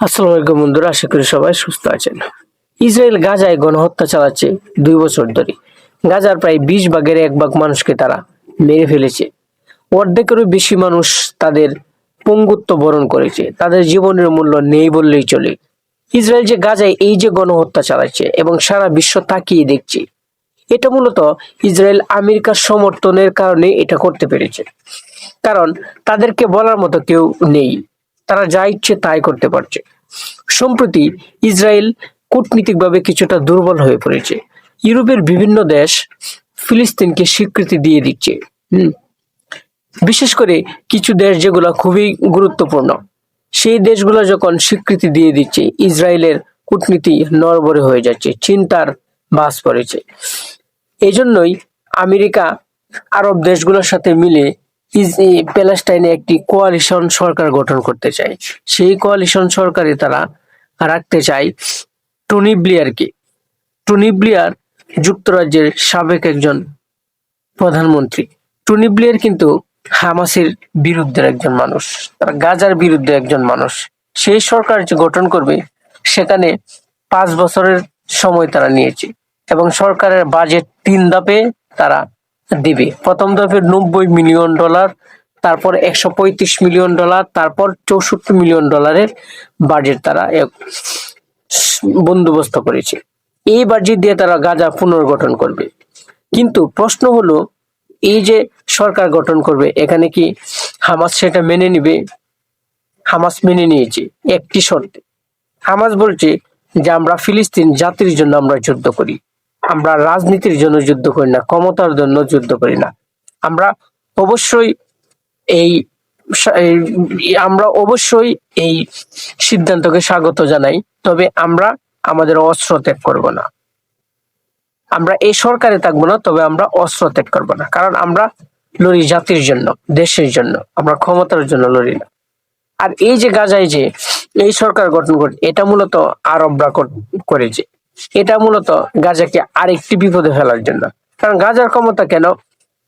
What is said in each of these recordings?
আসসালামু আলাইকুম বন্ধুরা, আশা করি সবাই সুস্থ আছেন। ইসরায়েল গাজায় গণহত্যা চালাচ্ছে 2 বছর ধরে। গাজার প্রায় 20 ভাগের 1 ভাগ মানুষকে তারা মেরে ফেলেছে। অর্ধেকেরও বেশি মানুষ তাদের পঙ্গুত্ব বরণ করেছে। তাদের জীবনের মূল্য নেই বললেই চলে। ইসরায়েল যে গাজায় এই যে গণহত্যা চালাচ্ছে এবং সারা বিশ্ব তাকিয়ে দেখছে, এটা মূলত ইসরায়েল আমেরিকার সমর্থনের কারণে এটা করতে পেরেছে। কারণ তাদেরকে বলার মতো কেউ নেই, তারা যা ইচ্ছে তাই করতে পারছে। সম্প্রতি ইসরায়েল কূটনীতিকভাবে কিছুটা দুর্বল হয়ে পড়েছে। ইউরোপের বিভিন্ন দেশ ফিলিস্তিনকে স্বীকৃতি দিয়ে দিচ্ছে। বিশেষ করে কিছু দেশ যেগুলো খুবই গুরুত্বপূর্ণ, সেই দেশগুলো যখন স্বীকৃতি দিয়ে দিচ্ছে, ইসরায়েলের কূটনীতি নড়বড়ে হয়ে যাচ্ছে, চিন্তার ভাঁজ পড়েছে। এই জন্যই আমেরিকা আরব দেশগুলোর সাথে মিলে প্যালেস্টাইনে একটি কোয়ালিশন সরকার গঠন করতে চায়। সেই কোয়ালিশন সরকারে তারা রাখতে চায় টনি ব্লেয়ারকে। টনি ব্লেয়ার যুক্তরাজ্যের সাবেক একজন প্রধানমন্ত্রী। টনি ব্লেয়ার কিন্তু হামাসের বিরুদ্ধে একজন মানুষ, তারা গাজার বিরুদ্ধে একজন মানুষ। সেই সরকার যে গঠন করবে, সেখানে 5 বছরের সময় তারা নিয়েছে এবং সরকারের বাজেট 3 ধাপে তারা দিবে। প্রথম ধাপে $90 মিলিয়ন, তারপর $135 মিলিয়ন, তারপর $64 মিলিয়ন বাজেট তারা বন্দোবস্ত করেছে। এই বাজেট দিয়ে তারা গাজা পুনর্গঠন করবে। কিন্তু প্রশ্ন হলো, এই যে সরকার গঠন করবে, এখানে কি হামাস সেটা মেনে নিবে? হামাস মেনে নিয়েছে একটি শর্তে। হামাস বলছে যে আমরা ফিলিস্তিন জাতির জন্য আমরা যুদ্ধ করি, আমরা রাজনীতির জন্য যুদ্ধ করি না, ক্ষমতার জন্য যুদ্ধ করি না। আমরা অবশ্যই এই সিদ্ধান্তকে স্বাগত জানাই, তবে আমরা আমাদের অস্ত্র ত্যাগ করব না। আমরা এই সরকারে থাকবো না, তবে আমরা অস্ত্র ত্যাগ করবো না। কারণ আমরা লড়ি জাতির জন্য, দেশের জন্য, আমরা ক্ষমতার জন্য লড়ি না। আর এই যে গাজায় যে এই সরকার গঠন করে, এটা মূলত আরবরা করেছে। এটা মূলত গাজাকে আরেকটি বিপদে ফেলার জন্য। কারণ গাজার ক্ষমতা কেন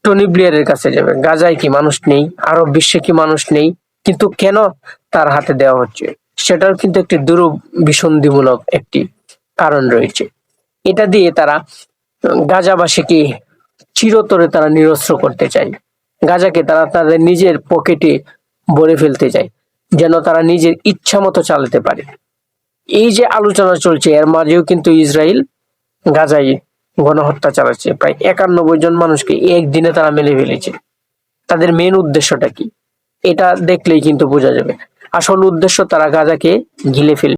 টনি ব্লেয়ারের কাছে যাবে? গাজায় কি মানুষ নেই? আরব বিশ্বে কি মানুষ নেই? কিন্তু কেন তার হাতে দেওয়া হচ্ছে, সেটার কিন্তু একটি দুরভিসন্ধিমূলক একটি কারণ রয়েছে। এটা দিয়ে তারা গাজাবাসীকে চিরতরে তারা নিরস্ত্র করতে চায়। গাজাকে তারা তাদের নিজের পকেটে ভরে ফেলতে চায়, যেন তারা নিজের ইচ্ছা মতো চালাতে পারে। এই যে আলোচনা চলছে, এর মাঝেও কিন্তু ইসরায়েল গাজায় গণহত্যা চালাচ্ছে। প্রায় 91 জন মানুষকে একদিনে তারা মেরে ফেলেছে। তাদের মেন উদ্দেশ্যটা কি, এটা দেখলেই কিন্তু বোঝা যাবে। আসল উদ্দেশ্য তারা গাজাকে গিলে ফেলবে।